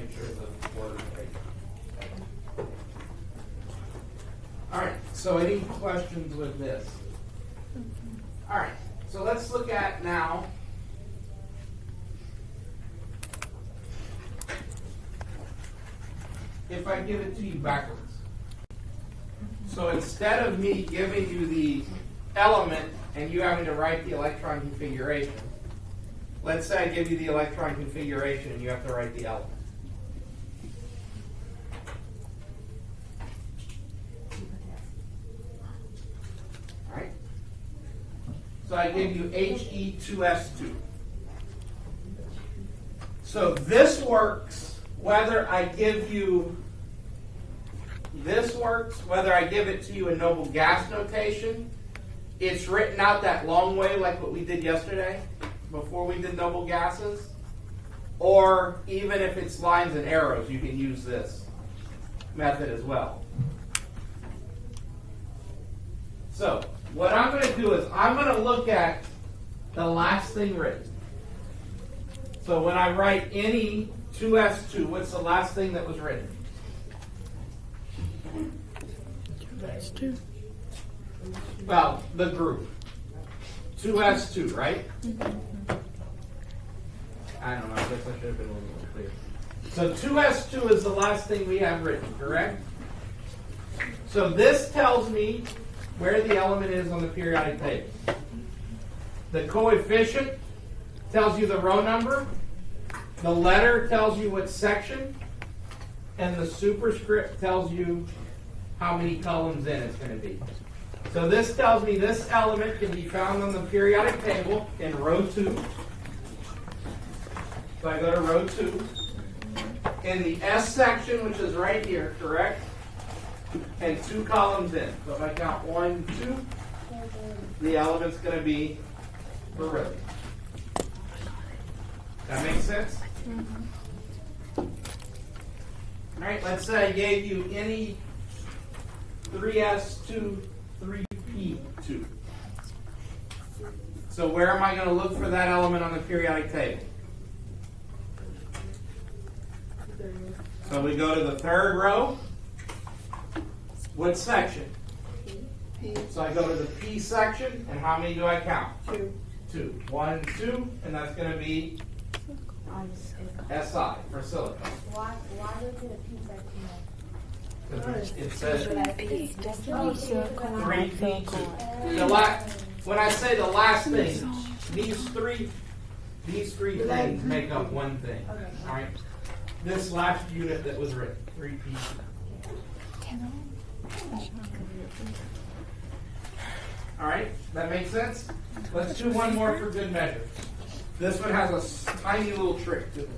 make sure the word is right. All right, so any questions with this? All right, so let's look at now if I give it to you backwards. So instead of me giving you the element and you having to write the electron configuration, let's say I give you the electron configuration and you have to write the element. All right. So I give you He2S2. So this works whether I give you whether I give it to you in noble gas notation. It's written out that long way like what we did yesterday before we did noble gases. Or even if it's lines and arrows, you can use this method as well. So what I'm going to do is I'm going to look at the last thing written. So when I write any 2s2, what's the last thing that was written? 2s2. Well, the group. 2s2, right? I don't know. I guess I should have been a little more clear. So 2s2 is the last thing we have written, correct? So this tells me where the element is on the periodic table. The coefficient tells you the row number. The letter tells you what section. And the superscript tells you how many columns in it's going to be. So this tells me this element can be found on the periodic table in row 2. So I go to row 2. In the S section, which is right here, correct? And 2 columns in. So if I count 1, 2, the element's going to be beryllium. That makes sense? Mm-hmm. All right, let's say I gave you any 3s2, 3p2. So where am I going to look for that element on the periodic table? So we go to the third row. What section? P. So I go to the P section, and how many do I count? 2. 2. 1, 2, and that's going to be SI for silicon. Why was it a P section? Because it says 3P2. Oh, When I say the last thing, these three things make up one thing. Okay. All right. This last unit that was written, 3P2. All right, that makes sense? Let's do one more for good measure. This one has a tiny little trick to it.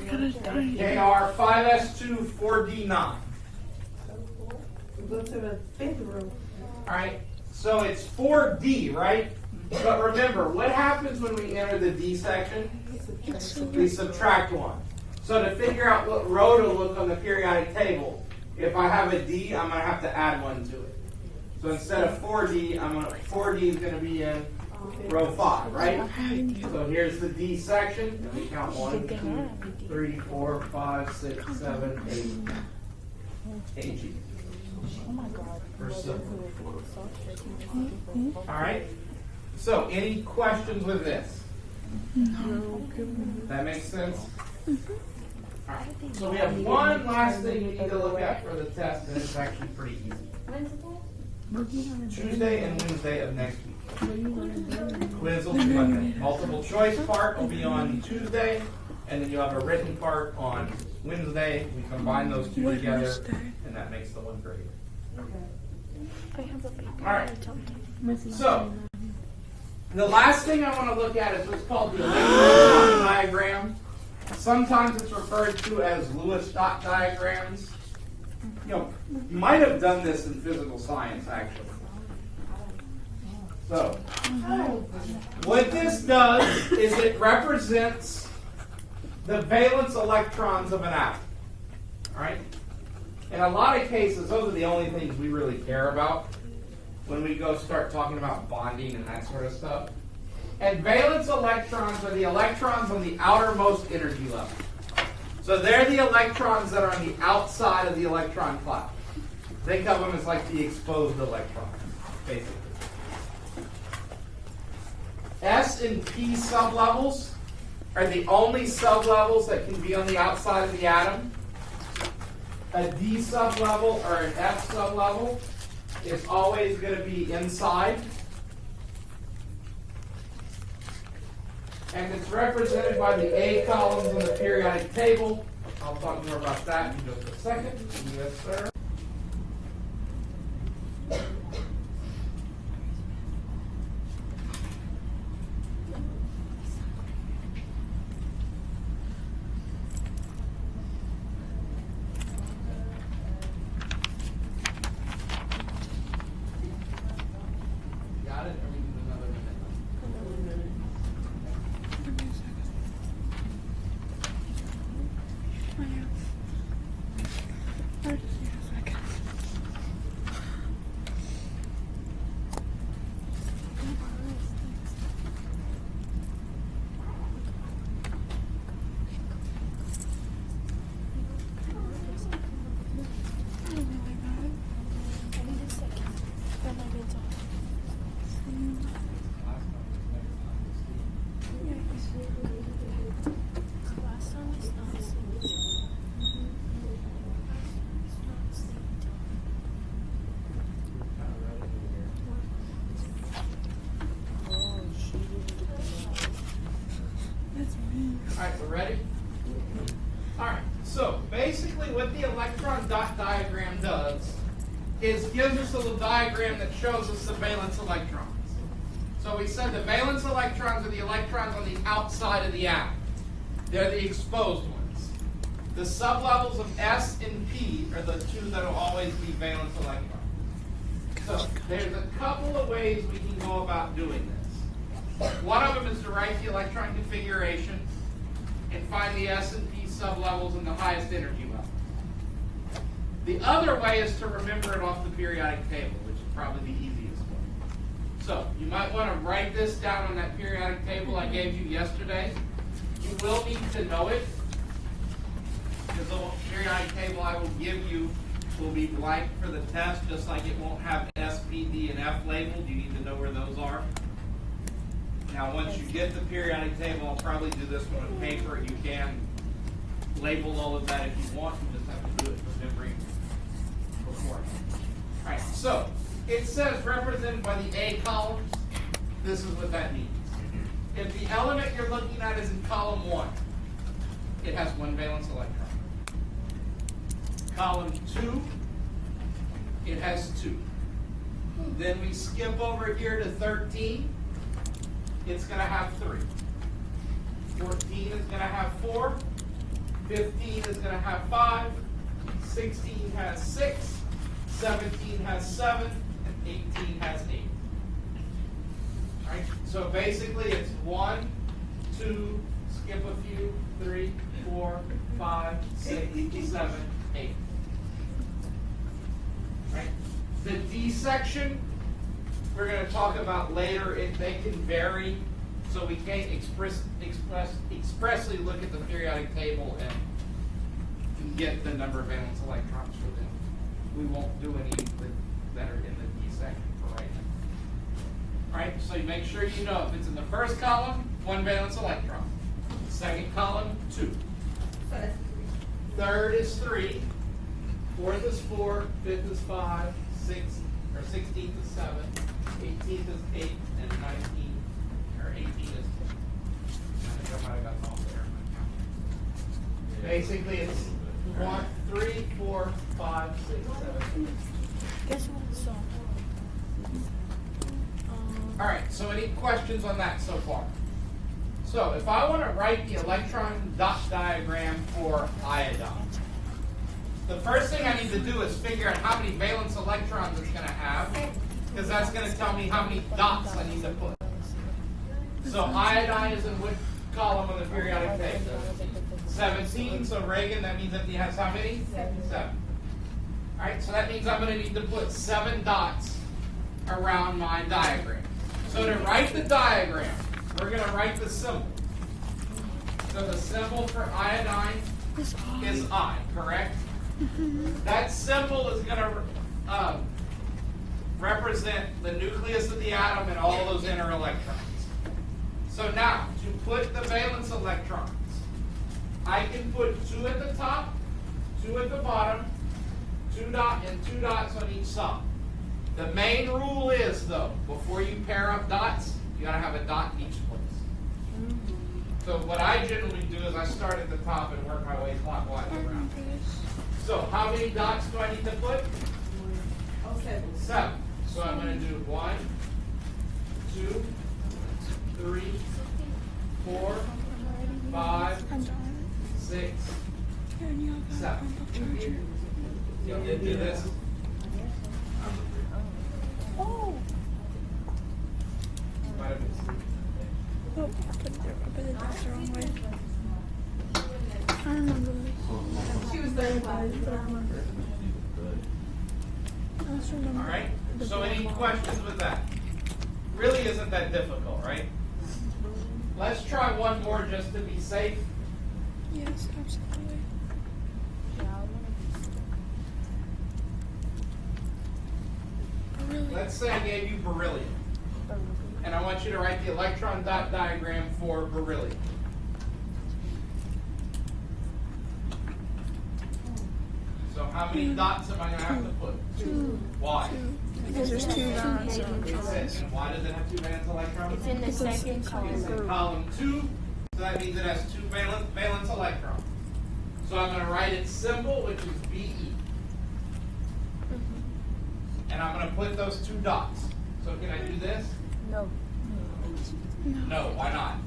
KR 5S2 4D9. Go to the 5th row. All right, so it's 4D, right? But remember, what happens when we enter the D section? We subtract 1. So to figure out what row to look on the periodic table, if I have a D, I'm going to have to add 1 to it. So instead of 4D, 4D is going to be in row 5, right? So here's the D section, and we count 1, 2, 3, 4, 5, 6, 7, 8 AG. Oh my God. For silver. All right. So any questions with this? No. That makes sense? All right. So we have one last thing we need to look at for the test, and it's actually pretty easy. When's the test? Tuesday and Wednesday of next week. Quiz will be Monday. Multiple choice part will be on Tuesday, and then you'll have a written part on Wednesday. We combine those two together, and that makes the one grade. I have a paper. All right. So the last thing I want to look at is what's called the electron diagram. Sometimes it's referred to as Lewis dot diagrams. You might have done this in physical science, actually. So, what this does is it represents the valence electrons of an atom. All right? In a lot of cases, those are the only things we really care about when we go start talking about bonding and that sort of stuff. And valence electrons are the electrons on the outermost energy level. So they're the electrons that are on the outside of the electron cloud. Think of them as like the exposed electrons, basically. S and P sublevels are the only sublevels that can be on the outside of the atom. A D sublevel or an F sublevel is always going to be inside. And it's represented by the A columns in the periodic table. I'll talk more about that in just a second. Yes, sir. Got it? Or we need another minute? Alright, we're ready? Alright, so basically what the electron dot diagram does is gives us a little diagram that shows us the valence electrons. So we said the valence electrons are the electrons on the outside of the atom. They're the exposed ones. The sublevels of S and P are the two that will always be valence electrons. So there's a couple of ways we can go about doing this. One of them is to write the electron configuration and find the S and P sublevels in the highest energy level. The other way is to remember it off the periodic table, which is probably the easiest way. So you might want to write this down on that periodic table I gave you yesterday. You will need to know it, because the periodic table I will give you will be blank for the test, just like it won't have S, P, D, and F labeled. You need to know where those are. Now, once you get the periodic table, I'll probably do this one on paper. You can label all of that if you want. You just have to do it from memory beforehand. All right, so it says represented by the A columns. This is what that means. If the element you're looking at is in column 1, it has one valence electron. Column 2, it has 2. Then we skip over here to 13. It's going to have 3. 14 is going to have 4. 15 is going to have 5. 16 has 6. 17 has 7. And 18 has 8. All right? So basically it's 1, 2, skip a few, 3, 4, 5, 6, 7, 8. All right? The D section, we're going to talk about later. They can vary, so we can't expressly look at the periodic table and get the number of valence electrons for them. We won't do any that are in the D section for right now. All right, so you make sure you know if it's in the first column, 1 valence electron. Second column, 2. So that's 3. Third is 3. Fourth is 4. Fifth is 5. 16th is 7. 18th is 8, and 19, or 18 is 10. I think I might have gotten off there. Basically, it's 1, 3, 4, 5, 6, 7, 8. Guess what song? All right, so any questions on that so far? So if I want to write the electron dot diagram for iodine, the first thing I need to do is figure out how many valence electrons it's going to have, because that's going to tell me how many dots I need to put. So iodine is in what column on the periodic table? 17. So Reagan, that means that he has how many? 7. All right, so that means I'm going to need to put 7 dots around my diagram. So to write the diagram, we're going to write the symbol. So the symbol for iodine is I, correct? That symbol is going to represent the nucleus of the atom and all those inner electrons. So now, to put the valence electrons, I can put 2 at the top, 2 at the bottom, 2 dots on each side. The main rule is, though, before you pair up dots, you gotta have a dot in each place. So what I generally do is I start at the top and work my way clockwise around. So how many dots do I need to put? Oh, 7. 7. So I'm going to do 1, 2, 3, 4, 5, 6, 7. You did do this. Oh. Might have been sleeping. Oh, I put it down the wrong way. I remember this. She was there by I remember. I just remember. All right. So any questions with that? Really isn't that difficult, right? Let's try one more just to be safe. Yes, absolutely. Beryllium. Let's say I gave you beryllium. And I want you to write the electron dot diagram for beryllium. So how many dots am I going to have to put? 2. Why? Because there's 2 dots. And why does it have 2 valence electrons? It's in the second It's column. in column 2, so that means it has 2 valence electrons. So I'm going to write its symbol, which is Be. And I'm going to put those 2 dots. So can I do this? No. No, why not?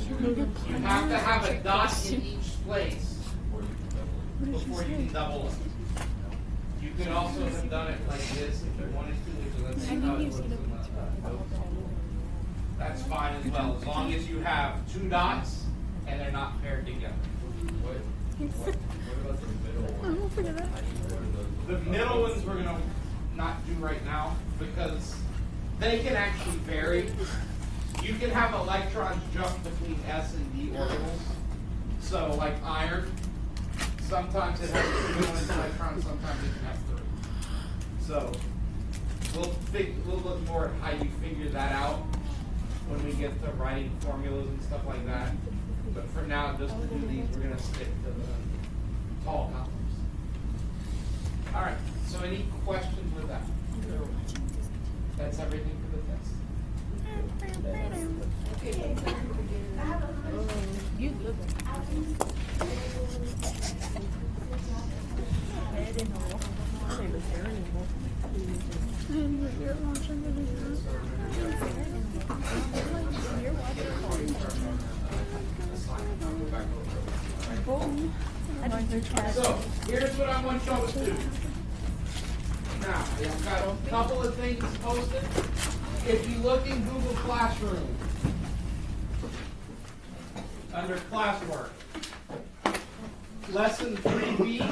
You have to have a dot in each place before you can double it. You could also have done it like this if you wanted to, which is how it looks in the That's fine as well, as long as you have 2 dots and they're not paired together. What about the middle I one? won't forget that. The middle ones we're going to not do right now because they can actually vary. You can have electrons jump between S and D orbitals. So like iron, sometimes it has 2 valence electrons, sometimes it can have 3. So we'll look more at how you figure that out when we get to writing formulas and stuff like that. But for now, just to do these, we're going to stick to the tall numbers. All right, so any questions with that? That's everything for the test. You look And you're watching the video. So, here's what I want y'all to do. Now, I've got a couple of things posted. If you look in Google Classroom, under classwork, lesson 3B,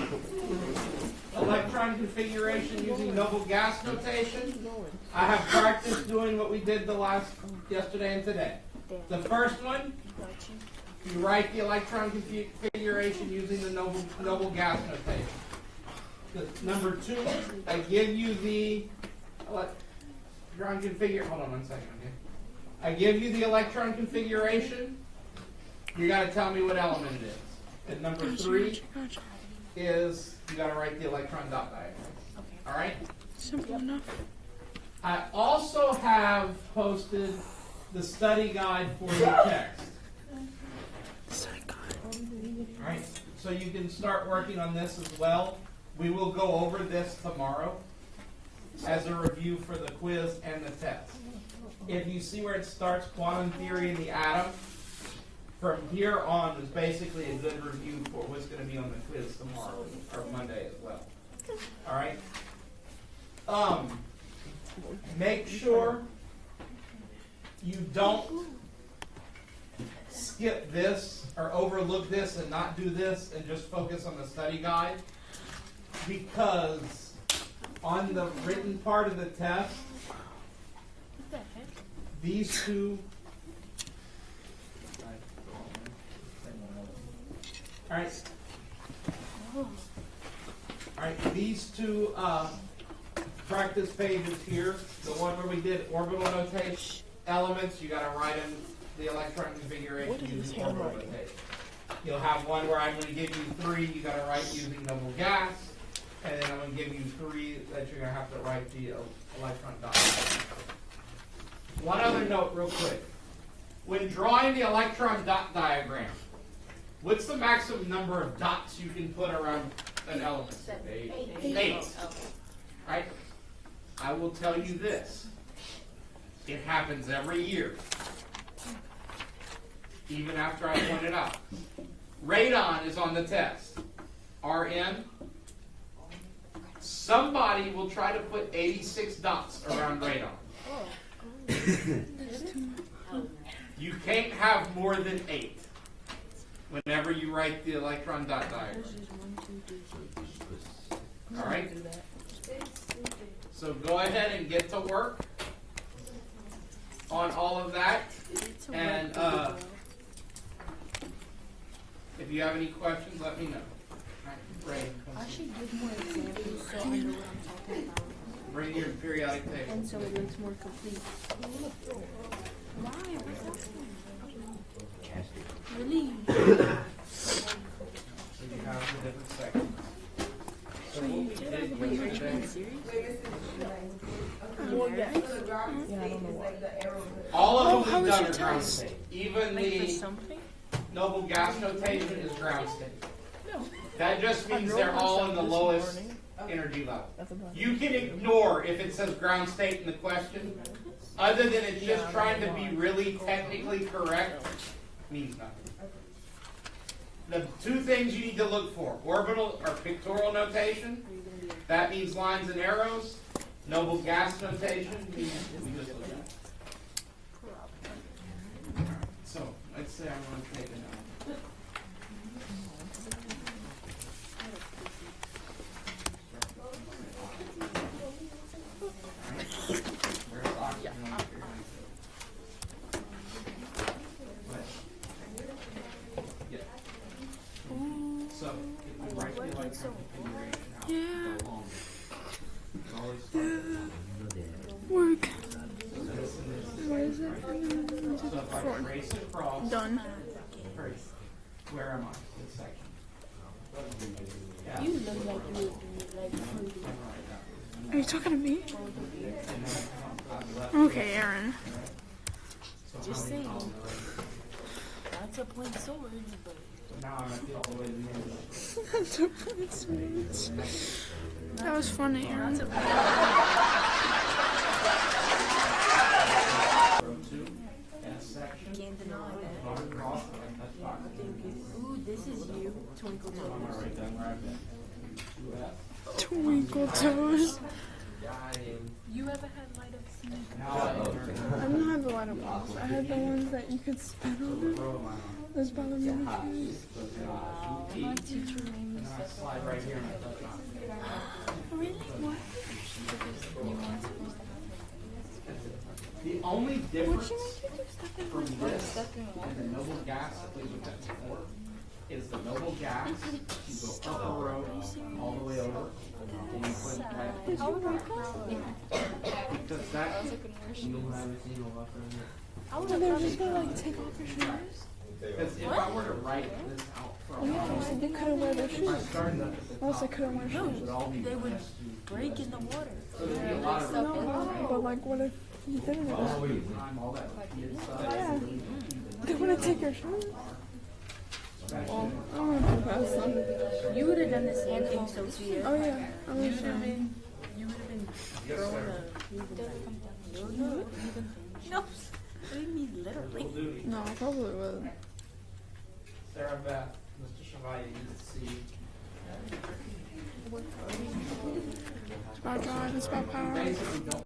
electron configuration using noble gas notation. I have practiced doing what we did yesterday and today. The first one, you write the electron configuration using the noble gas notation. Number 2, I give you the electron configuration. Hold on one second, okay? I give you the electron configuration. You got to tell me what element it is. And number 3 is you got to write the electron dot diagram. All right? Simple enough. I also have posted the study guide for your text. All right, so you can start working on this as well. We will go over this tomorrow as a review for the quiz and the test. If you see where it starts, quantum theory in the atom, from here on is basically a good review for what's going to be on the quiz tomorrow or Monday as well. All right. Make sure you don't skip this or overlook this and not do this and just focus on the study guide, because on the written part of the test, these 2 right. Alright, these two practice pages here, the one where we did orbital notation elements, you gotta write in the electron configuration using orbital notation. You'll have one where I'm gonna give you 3, you gotta write using noble gas, and then I'm gonna give you 3 that you're gonna have to write the electron dot. One other note real quick. When drawing the electron dot diagram, what's the maximum number of dots you can put around an element? 8. Right? I will tell you this. It happens every year. Even after I point it out. Radon is on the test. RN. Somebody will try to put 86 dots around radon. You can't have more than 8 whenever you write the electron dot diagram. All right? So go ahead and get to work on all of that. And if you have any questions, let me know. Ray, I should give more examples so I know what I'm talking about. bring your periodic table. And so it looks more complete. Why? Really? So you have the different sections. So what we did Wait, are you yesterday, being serious? Yeah, I don't know why. all of how them we've was done your are ground test? state. Even Like for the something? noble gas notation is ground state. No. That just means they're all in the lowest energy level. You can ignore if it says ground state in the question, other than it's just trying to be really technically correct, means nothing. The 2 things you need to look for, orbital or pictorial notation, that means lines and arrows. Noble gas notation means we just look at it. So let's say I'm going to take a note. Where's oxygen on the periodic table? Yeah. So if we write the electron configuration out, Yeah. go longer. It always starts with Work. this and this. What is it? So if I trace across, Done. trace. Where am I? This section. Yeah. You look like you would be like Are you talking to me? And then I've left. Okay, Aaron. So Just how many saying. columns? that's a point sword, but So now I'm at the all the way to the end. That was funny, Aaron. Row 2, S section. can't deny that. Going across, and touch oxygen. Ooh, this is you, Twinkle I'm Toes. gonna write down where I've been. 2S. Twinkle toes. You ever had light up sneak? Now I learn. I didn't have the lighter ones. I had the ones that you could spit on Row am I on? it. Those ballerina shoes. My teacher made me And I slide right here and I touch oxygen. Really? What? The only What'd difference she make you do stuff in from my this and the noble gas that we looked at before is the noble gas, you go up a row, all the way over, and you put that, Did you write that? because that, Oh, they were just gonna like take off your shoes? because if I were to write this out for a Yeah, while, they said they couldn't wear their if I shoes. started up at the Else they top, couldn't wear it shoes. would all be They would just to, break in the water. so there'd be a lot of No, but like, what if you didn't? time, all that weird stuff. Yeah. They wouldn't take your shoes. Well, I'm gonna do that some. You would have done the same thing, Sophia. Oh yeah, I'm You gonna would have show. been, you would have been throwing a. No. What do you mean literally? Full duty. No, I probably would. Sarah Beth, Mr. Chevalier, you can see. It's about drive, it's about power. Basically don't